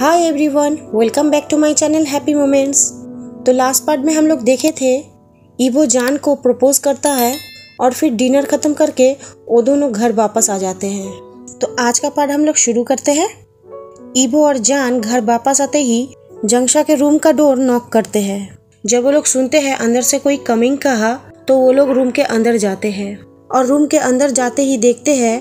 Hi everyone, welcome back to my channel happy moments. तो last part में हम लोग देखे थे ईवो जान को प्रपोज करता है और फिर डिनर खत्म करके वो दोनों घर वापस आ जाते हैं। तो आज का पार्ट हम लोग शुरू करते हैं। ईवो और जान घर वापस आते ही जंक्षा के रूम का डोर नॉक करते हैं। जब वो लोग सुनते हैं अंदर से कोई कमिंग कहा तो वो लोग रूम के अंदर जाते हैं और रूम के अंदर जाते ही देखते हैं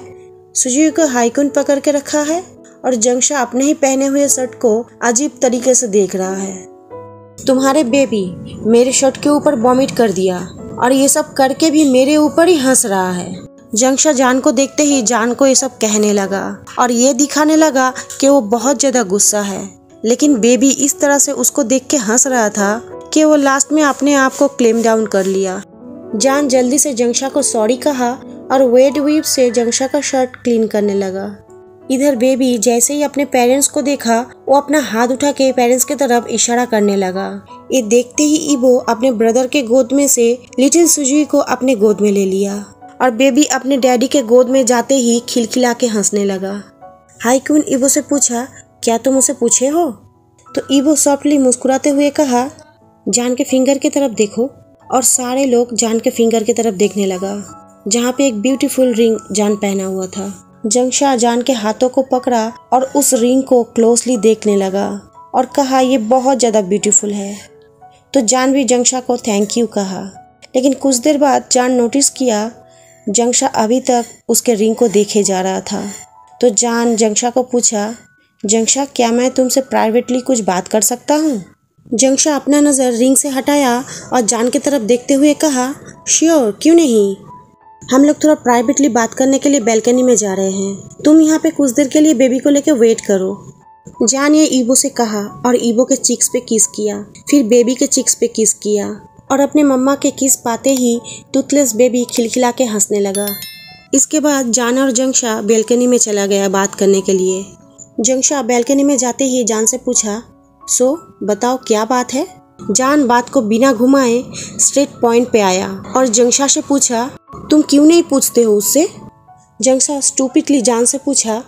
सुजुई को हाईकुन पकड़ के रखा है और जंक्षा अपने ही पहने हुए शर्ट को अजीब तरीके से देख रहा है। तुम्हारे बेबी मेरे शर्ट के ऊपर वॉमिट कर दिया और ये सब करके भी मेरे ऊपर ही हंस रहा है। जंक्षा जान को देखते ही जान को ये सब कहने लगा और ये दिखाने लगा कि वो बहुत ज्यादा गुस्सा है, लेकिन बेबी इस तरह से उसको देख के हंस रहा था कि वो लास्ट में अपने आप को क्लेम डाउन कर लिया। जान जल्दी से जंक्षा को सॉरी कहा और वेट वीप से जंक्षा का शर्ट क्लीन करने लगा। इधर बेबी जैसे ही अपने पेरेंट्स को देखा वो अपना हाथ उठा के पेरेंट्स की तरफ इशारा करने लगा। ये देखते ही ईवो अपने ब्रदर के गोद में से लिटिल सुजुई को अपने गोद में ले लिया और बेबी अपने डैडी के गोद में जाते ही खिलखिला के हंसने लगा। हाईकुन ईवो से पूछा, क्या तुम उसे पूछे हो? तो ईवो सॉफ्टली मुस्कुराते हुए कहा, जान के फिंगर की तरफ देखो। और सारे लोग जान के फिंगर की तरफ देखने लगा जहाँ पे एक ब्यूटीफुल रिंग जान पहना हुआ था। जंक्षा जान के हाथों को पकड़ा और उस रिंग को क्लोजली देखने लगा और कहा, ये बहुत ज्यादा ब्यूटीफुल है। तो जान भी जंक्षा को थैंक यू कहा, लेकिन कुछ देर बाद जान नोटिस किया जंक्षा अभी तक उसके रिंग को देखे जा रहा था। तो जान जंक्षा को पूछा, जंक्षा क्या मैं तुमसे प्राइवेटली कुछ बात कर सकता हूँ? जंक्षा अपना नज़र रिंग से हटाया और जान की तरफ देखते हुए कहा, श्योर, क्यों नहीं। हम लोग थोड़ा प्राइवेटली बात करने के लिए बैल्कनी में जा रहे हैं। तुम यहाँ पे कुछ देर के लिए बेबी को लेकर वेट करो। जान ये ईवो से कहा और ईवो के चिक्स पे किस किया, फिर बेबी के चिक्स पे किस किया और अपने मम्मा के किस पाते ही टूथलेस बेबी खिलखिला के हंसने लगा। इसके बाद जान और जंक्षा बैल्कनी में चला गया बात करने के लिए। जंक्षा बैल्कनी में जाते ही जान से पूछा, सो बताओ क्या बात है? जान बात को बिना घुमाए स्ट्रेट पॉइंट पे आया और जंक्षा से पूछा, तुम क्यों नहीं पूछते हो उससे? जंक्षा स्टूपिडली जान से पूछा,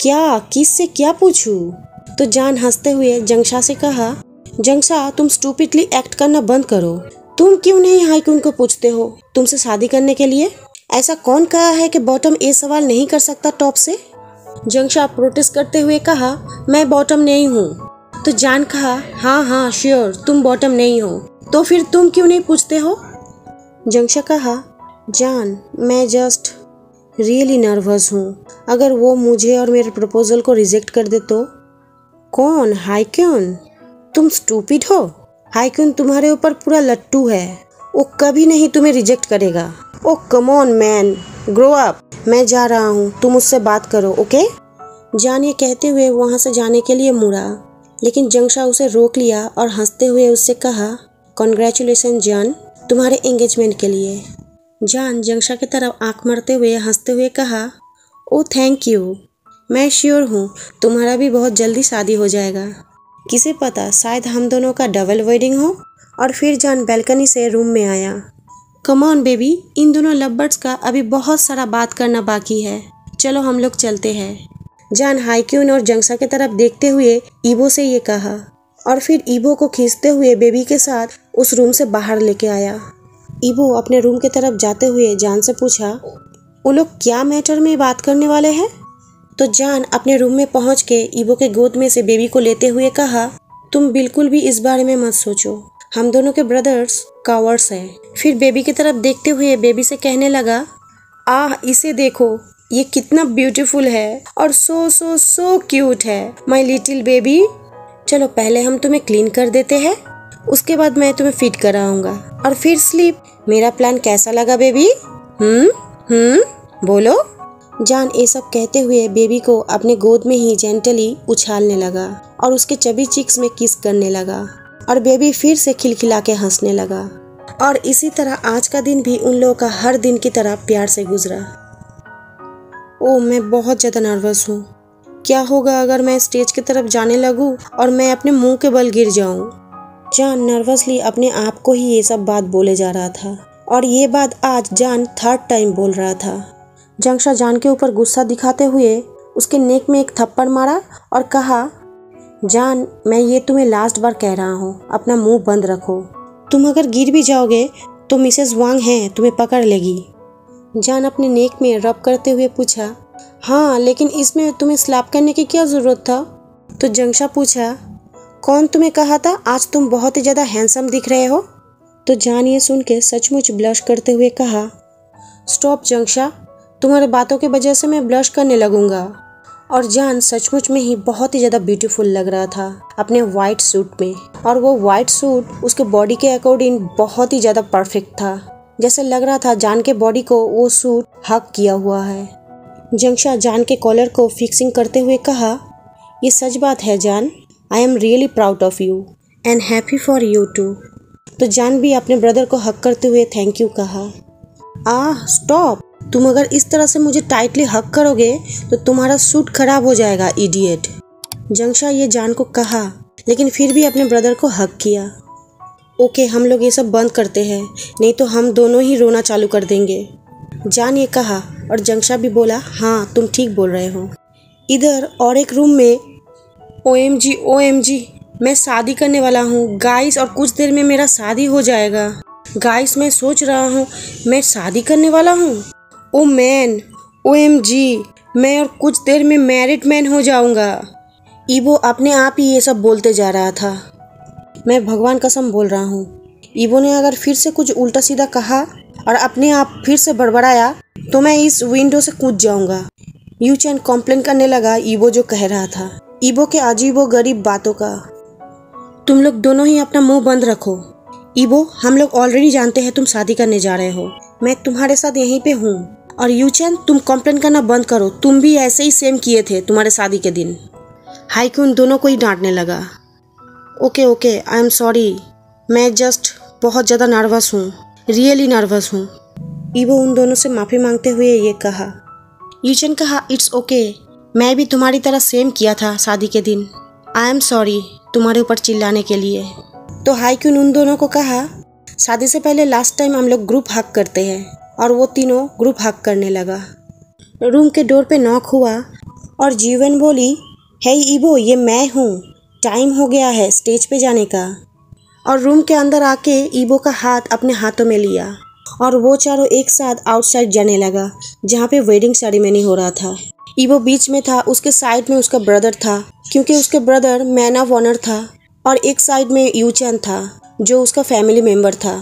क्या, किससे क्या पूछूं? तो जान हंसते हुए जंक्षा से कहा, जंक्षा तुम स्टूपिडली एक्ट करना बंद करो। तुम क्यों नहीं हाईकुन को पूछते हो तुमसे शादी करने के लिए? ऐसा कौन कहा है कि बॉटम ये सवाल नहीं कर सकता टॉप से? जंक्षा प्रोटेस्ट करते हुए कहा, मैं बॉटम नहीं हूँ। तो जान कहा, हाँ श्योर तुम बॉटम नहीं हो, तो फिर तुम क्यों नहीं पूछते हो? जंक्षा कहा, जान मैं जस्ट रियली नर्वस हूँ। अगर वो मुझे और मेरे प्रपोजल को रिजेक्ट कर दे तो? कौन? हाईकुन? तुम स्टूपिड हो। हाईकुन तुम्हारे ऊपर पूरा लट्टू है, वो कभी नहीं तुम्हें रिजेक्ट करेगा। Oh come on man, grow up. मैं जा रहा हूँ, तुम उससे बात करो, ओके? जान ये कहते हुए वहाँ से जाने के लिए मुड़ा, लेकिन जंक्षा उसे रोक लिया और हंसते हुए उससे कहा, कॉन्ग्रेचुलेसन जान, तुम्हारे एंगेजमेंट के लिए। जान जंक्षा की तरफ आंख मारते हुए हंसते हुए कहा, ओ थैंक यू, मैं श्योर हूँ तुम्हारा भी बहुत जल्दी शादी हो जाएगा। किसे पता, शायद हम दोनों का डबल वेडिंग हो। और फिर जान बैल्कनी से रूम में आया। कम ऑन बेबी, इन दोनों लवर्स का अभी बहुत सारा बात करना बाकी है, चलो हम लोग चलते हैं। जान हाईकुन और जंक्षा की तरफ देखते हुए ईवो से ये कहा और फिर ईवो को खींचते हुए बेबी के साथ उस रूम से बाहर लेके आया। ईवो अपने रूम की तरफ जाते हुए जान से पूछा, वो लोग क्या मैटर में बात करने वाले हैं? तो जान अपने रूम में पहुंच के ईवो के गोद में से बेबी को लेते हुए कहा, तुम बिल्कुल भी इस बारे में मत सोचो, हम दोनों के ब्रदर्स कावर्ड्स हैं। फिर बेबी की तरफ देखते हुए बेबी से कहने लगा, इसे देखो, ये कितना ब्यूटीफुल है और सो क्यूट है माय लिटिल बेबी। चलो पहले हम तुम्हें क्लीन कर देते हैं, उसके बाद मैं तुम्हें फिट कराऊंगा और फिर स्लीप। मेरा प्लान कैसा लगा बेबी? बोलो। जान ये सब कहते हुए बेबी को अपने गोद में ही जेंटली उछालने लगा और उसके चबी चिक्स में किस करने लगा और बेबी फिर से खिलखिला के हंसने लगा। और इसी तरह आज का दिन भी उन लोगों का हर दिन की तरह प्यार से गुजरा। ओह मैं बहुत ज़्यादा नर्वस हूँ। क्या होगा अगर मैं स्टेज की तरफ जाने लगूँ और मैं अपने मुंह के बल गिर जाऊँ? जान नर्वसली अपने आप को ही ये सब बात बोले जा रहा था और ये बात आज जान थर्ड टाइम बोल रहा था। जंक्षा जान के ऊपर गुस्सा दिखाते हुए उसके नेक में एक थप्पड़ मारा और कहा, जान, मैं ये तुम्हें लास्ट बार कह रहा हूँ, अपना मुंह बंद रखो। तुम अगर गिर भी जाओगे तो मिसेस वांग हैं, तुम्हें पकड़ लेगी। जान अपने नेक में रब करते हुए पूछा, हाँ लेकिन इसमें तुम्हें स्लैप करने की क्या ज़रूरत था? तो जंगशा पूछा, कौन तुम्हें कहा था आज तुम बहुत ही ज़्यादा हैंडसम दिख रहे हो? तो जान ये सुन के सचमुच ब्लश करते हुए कहा, स्टॉप जंगशा, तुम्हारे बातों की वजह से मैं ब्लश करने लगूंगा। और जान सचमुच में ही बहुत ही ज़्यादा ब्यूटीफुल लग रहा था अपने वाइट सूट में, और वो वाइट सूट उसके बॉडी के अकॉर्डिंग बहुत ही ज़्यादा परफेक्ट था। जैसे लग रहा था जान के बॉडी को वो सूट हक किया हुआ है। जंगशा जान के कॉलर को फिक्सिंग करते हुए कहा, ये सच बात है जान, I am really proud of you and happy for you too. तो जान भी अपने ब्रदर को हक करते हुए थैंक यू कहा। स्टॉप, तुम अगर इस तरह से मुझे टाइटली हक करोगे तो तुम्हारा सूट खराब हो जाएगा, इडियट। जंगशा ये जान को कहा, लेकिन फिर भी अपने ब्रदर को हक किया। ओके, हम लोग ये सब बंद करते हैं, नहीं तो हम दोनों ही रोना चालू कर देंगे। जान ये कहा और जंगशा भी बोला, हाँ तुम ठीक बोल रहे हो। इधर और एक रूम में OMG, मैं शादी करने वाला हूँ गाइस, और कुछ देर में मेरा शादी हो जाएगा। गाइस मैं सोच रहा हूँ मैं शादी करने वाला हूँ। ओ मैन, OMG, मैं और कुछ देर में मैरिड मैन हो जाऊँगा। ईबो अपने आप ही ये सब बोलते जा रहा था। मैं भगवान कसम बोल रहा हूँ, ईबो ने अगर फिर से कुछ उल्टा सीधा कहा और अपने आप फिर से बड़बड़ाया तो मैं इस विंडो से कूद जाऊँगा। यू चैन कॉम्प्लेन करने लगा ईबो जो कह रहा था, ईबो के अजीबो गरीब बातों का। तुम लोग दोनों ही अपना मुंह बंद रखो। ईबो, हम लोग ऑलरेडी जानते हैं तुम शादी करने जा रहे हो, मैं तुम्हारे साथ यहीं पे हूँ। और यू चैन, तुम कंप्लेन करना बंद करो, तुम भी ऐसे ही सेम किए थे तुम्हारे शादी के दिन। हाइक्यू उन दोनों को ही डांटने लगा। ओके, आई एम सॉरी, मैं जस्ट बहुत ज़्यादा नर्वस हूँ, रियली नर्वस हूँ। ईबो उन दोनों से माफ़ी मांगते हुए ये कहा। यू चैन कहा, इट्स ओके, मैं भी तुम्हारी तरह सेम किया था शादी के दिन, आई एम सॉरी तुम्हारे ऊपर चिल्लाने के लिए। तो हाइक्यू उन दोनों को कहा, शादी से पहले लास्ट टाइम हम लोग ग्रुप हक करते हैं, और वो तीनों ग्रुप हक करने लगा। रूम के डोर पे नॉक हुआ और जीवन बोली, हे ईबो, ये मैं हूँ, टाइम हो गया है स्टेज पे जाने का। और रूम के अंदर आके ईबो का हाथ अपने हाथों में लिया और वो चारों एक साथ आउटसाइड जाने लगा जहाँ पे वेडिंग सेरेमनी हो रहा था। ईबो बीच में था, उसके साइड में उसका ब्रदर था क्योंकि उसके ब्रदर मैन ऑफ ऑनर था, और एक साइड में यू चैन था जो उसका फैमिली मेंबर था।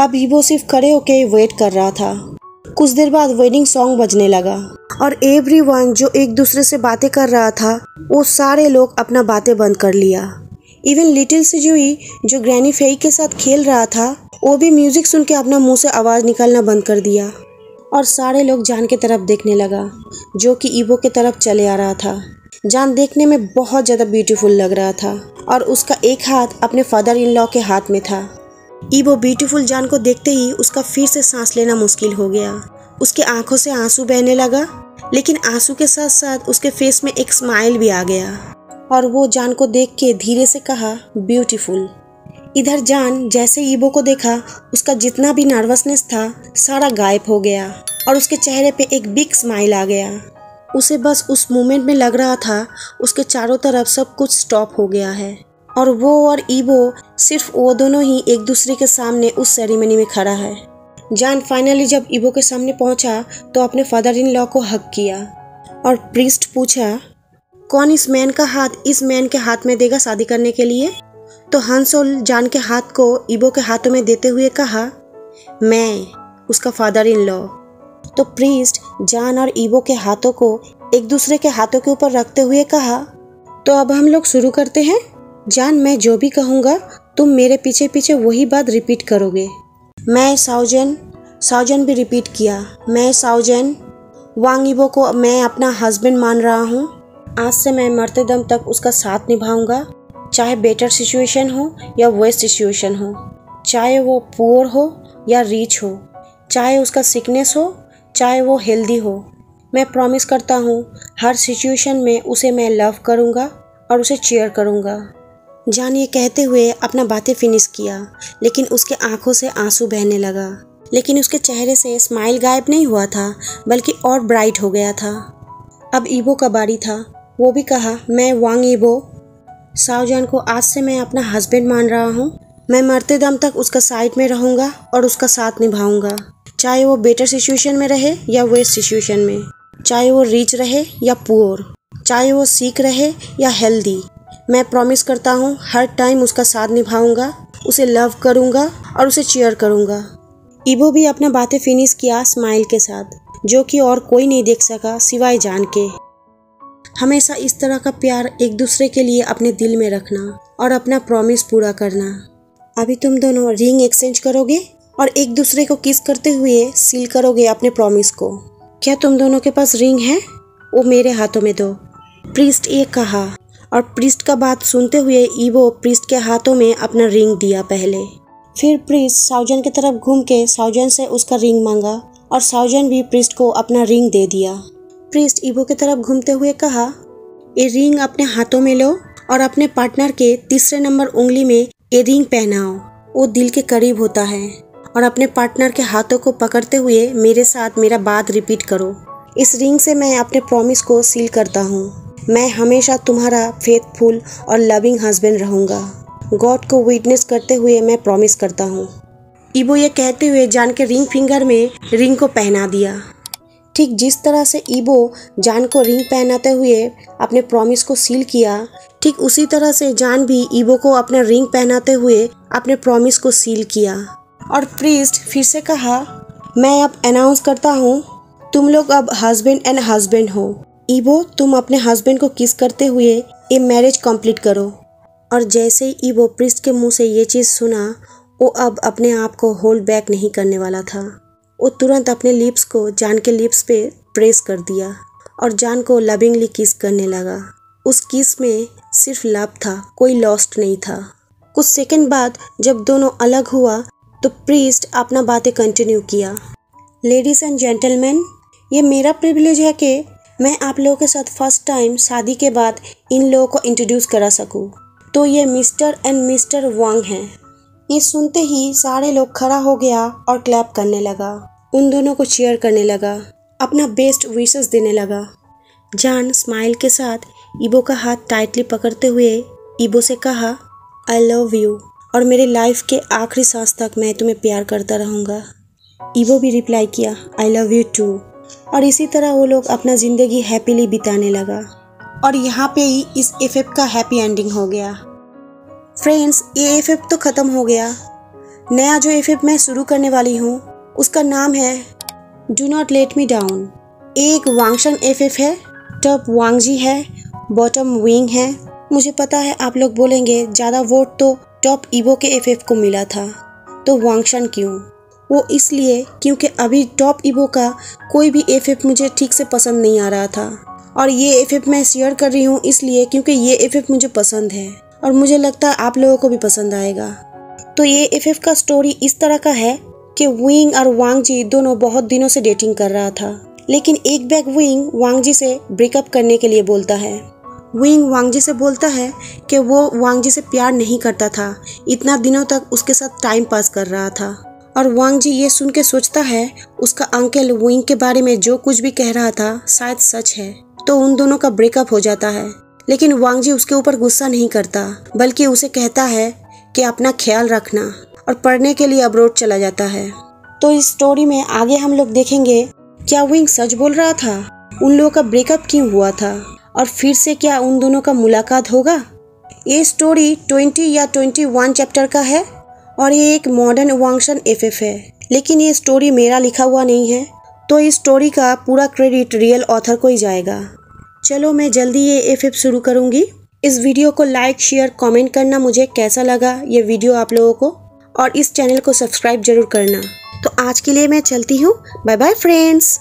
अब ईबो सिर्फ खड़े होके वेट कर रहा था। कुछ देर बाद वेडिंग सॉन्ग बजने लगा और एवरीवन जो एक दूसरे से बातें कर रहा था वो सारे लोग अपना बातें बंद कर लिया। इवन लिटिल सिजुई जो ग्रैनी फेई के साथ खेल रहा था वो भी म्यूजिक सुन के अपना मुंह से आवाज़ निकालना बंद कर दिया और सारे लोग जान की तरफ देखने लगा जो कि ईबो की तरफ चले आ रहा था। जान देखने में बहुत ज़्यादा ब्यूटीफुल लग रहा था और उसका एक हाथ अपने फादर इन लॉ के हाथ में था। ईबो ब्यूटीफुल जान को देखते ही उसका फिर से सांस लेना मुश्किल हो गया। उसके आंखों से आंसू बहने लगा, लेकिन आंसू के साथ साथ उसके फेस में एक स्माइल भी आ गया और वो जान को देख के धीरे से कहा, ब्यूटीफुल। इधर जान जैसे ईबो को देखा उसका जितना भी नर्वसनेस था सारा गायब हो गया और उसके चेहरे पे एक बिग स्माइल आ गया। उसे बस उस मोमेंट में लग रहा था उसके चारों तरफ सब कुछ स्टॉप हो गया है और वो और ईबो सिर्फ वो दोनों ही एक दूसरे के सामने उस सेरेमनी में खड़ा है। जान फाइनली जब ईबो के सामने पहुंचा तो अपने फादर इन लॉ को हक किया और प्रीस्ट पूछा, कौन इस मैन का हाथ इस मैन के हाथ में देगा शादी करने के लिए? तो हंसोल जान के हाथ को ईबो के हाथों में देते हुए कहा, मैं उसका फादर इन लॉ। तो प्रीस्ट जान और ईबो के हाथों को एक दूसरे के हाथों के ऊपर रखते हुए कहा, तो अब हम लोग शुरू करते हैं। जान, मैं जो भी कहूँगा तुम मेरे पीछे पीछे वही बात रिपीट करोगे। मैं साउजन भी रिपीट किया, मैं साउजन वांग ईबो को मैं अपना हस्बैंड मान रहा हूँ। आज से मैं मरते दम तक उसका साथ निभाऊंगा, चाहे बेटर सिचुएशन हो या वर्स्ट सिचुएशन हो, चाहे वो पुअर हो या रिच हो, चाहे उसका सिकनेस हो चाहे वो हेल्दी हो। मैं प्रॉमिस करता हूँ हर सिचुएशन में उसे मैं लव करूँगा और उसे चीयर करूँगा। जान ये कहते हुए अपना बातें फिनिश किया, लेकिन उसके आंखों से आंसू बहने लगा, लेकिन उसके चेहरे से स्माइल गायब नहीं हुआ था बल्कि और ब्राइट हो गया था। अब ईबो का बारी था, वो भी कहा, मैं वांग ईबो शाओजान को आज से मैं अपना हस्बैंड मान रहा हूँ। मैं मरते दम तक उसका साइड में रहूँगा और उसका साथ निभाऊंगा, चाहे वो बेटर सिचुएशन में रहे या वर्स्ट सिचुएशन में, चाहे वो रिच रहे या पुअर, चाहे वो सिक रहे या हेल्दी। मैं प्रॉमिस करता हूँ हर टाइम उसका साथ निभाऊंगा, उसे लव करूँगा और उसे चीयर करूँगा। ईबो भी अपना बातें फिनिश किया स्माइल के साथ, जो कि और कोई नहीं देख सका सिवाय जान के। हमेशा इस तरह का प्यार एक दूसरे के लिए अपने दिल में रखना और अपना प्रॉमिस पूरा करना। अभी तुम दोनों रिंग एक्सचेंज करोगे और एक दूसरे को किस करते हुए सील करोगे अपने प्रॉमिस को। क्या तुम दोनों के पास रिंग है? वो मेरे हाथों में दो, प्रीस्ट ये कहा। और प्रीस्ट का बात सुनते हुए ईबो प्रीस्ट के हाथों में अपना रिंग दिया पहले। फिर प्रीस्ट शाओजान की तरफ घूम के शाओजान से उसका रिंग मांगा और शाओजान भी प्रीस्ट को अपना रिंग दे दिया। प्रीस्ट ईबो की तरफ घूमते हुए कहा, ये रिंग अपने हाथों में लो और अपने पार्टनर के तीसरे नंबर उंगली में ये रिंग पहनाओ। वो दिल के करीब होता है। और अपने पार्टनर के हाथों को पकड़ते हुए मेरे साथ मेरा बात रिपीट करो। इस रिंग से मैं अपने प्रॉमिस को सील करता हूँ। मैं हमेशा तुम्हारा फेथफुल और लविंग हस्बैंड रहूँगा। गॉड को विटनेस करते हुए मैं प्रॉमिस करता हूँ। ईबो ये कहते हुए जान के रिंग फिंगर में रिंग को पहना दिया। ठीक जिस तरह से ईबो जान को रिंग पहनाते हुए अपने प्रॉमिस को सील किया, ठीक उसी तरह से जान भी ईबो को अपना रिंग पहनाते हुए अपने प्रॉमिस को सील किया। और प्रीस्ट फिर से कहा, मैं अब अनाउंस करता हूँ, तुम लोग अब हस्बैंड एंड हस्बैंड हो। ईबो तुम अपने हस्बैंड को किस करते हुए ये मैरिज कंप्लीट करो। और जैसे ही ईबो प्रीस्ट के मुंह से ये चीज़ सुना, वो अब अपने आप को होल्ड बैक नहीं करने वाला था। वो तुरंत अपने लिप्स को जान के लिप्स पे प्रेस कर दिया और जान को लविंगली किस करने लगा। उस किस में सिर्फ लव था, कोई लॉस्ट नहीं था। कुछ सेकंड बाद जब दोनों अलग हुआ तो प्रीस्ट अपना बातें कंटिन्यू किया। लेडीज़ एंड जेंटलमैन, ये मेरा प्रिविलेज है कि मैं आप लोगों के साथ फर्स्ट टाइम शादी के बाद इन लोगों को इंट्रोड्यूस करा सकूं। तो ये मिस्टर एंड मिस्टर वांग हैं। ये सुनते ही सारे लोग खड़ा हो गया और क्लैप करने लगा, उन दोनों को चीयर करने लगा, अपना बेस्ट विशेस देने लगा। जान स्माइल के साथ ईबो का हाथ टाइटली पकड़ते हुए ईबो से कहा, आई लव यू और मेरे लाइफ के आखिरी सांस तक मैं तुम्हें प्यार करता रहूँगा। ईबो भी रिप्लाई किया, आई लव यू टू। और इसी तरह वो लोग अपना ज़िंदगी हैप्पीली बिताने लगा। और यहाँ पे ही इस एफएफ का हैप्पी एंडिंग हो गया। फ्रेंड्स, ये एफएफ तो ख़त्म हो गया। नया जो एफएफ मैं शुरू करने वाली हूँ उसका नाम है do not let me down. एक वांगशन एफएफ है, टॉप वांगजी है, बॉटम विंग है। मुझे पता है आप लोग बोलेंगे ज़्यादा वोट तो टॉप ईबो के एफएफ को मिला था, तो वांगशन क्यों? वो इसलिए क्योंकि अभी टॉप ईबो का कोई भी एफएफ मुझे ठीक से पसंद नहीं आ रहा था। और ये एफएफ मैं शेयर कर रही हूँ इसलिए क्योंकि ये एफएफ मुझे पसंद है और मुझे लगता है आप लोगों को भी पसंद आएगा। तो ये एफएफ का स्टोरी इस तरह का है कि विंग और वांगजी दोनों बहुत दिनों से डेटिंग कर रहा था, लेकिन एक बैग विंग वांगजी से ब्रेकअप करने के लिए बोलता है। विंग वांगजी से बोलता है कि वो वांगजी से प्यार नहीं करता था, इतना दिनों तक उसके साथ टाइम पास कर रहा था। और वांगजी ये सुन के सोचता है उसका अंकल विंग के बारे में जो कुछ भी कह रहा था शायद सच है, तो उन दोनों का ब्रेकअप हो जाता है। लेकिन वांगजी उसके ऊपर गुस्सा नहीं करता, बल्कि उसे कहता है कि अपना ख्याल रखना और पढ़ने के लिए अब्रॉड चला जाता है। तो इस स्टोरी में आगे हम लोग देखेंगे क्या विंग सच बोल रहा था, उन लोगों का ब्रेकअप क्यों हुआ था और फिर से क्या उन दोनों का मुलाकात होगा। ये स्टोरी 20 या 21 चैप्टर का है और ये एक मॉडर्न वांगशन एफएफ है, लेकिन ये स्टोरी मेरा लिखा हुआ नहीं है, तो इस स्टोरी का पूरा क्रेडिट रियल ऑथर को ही जाएगा। चलो मैं जल्दी ये एफएफ शुरू करूँगी। इस वीडियो को लाइक शेयर कमेंट करना मुझे कैसा लगा ये वीडियो आप लोगों को, और इस चैनल को सब्सक्राइब जरूर करना। तो आज के लिए मैं चलती हूँ, बाय बाय फ्रेंड्स।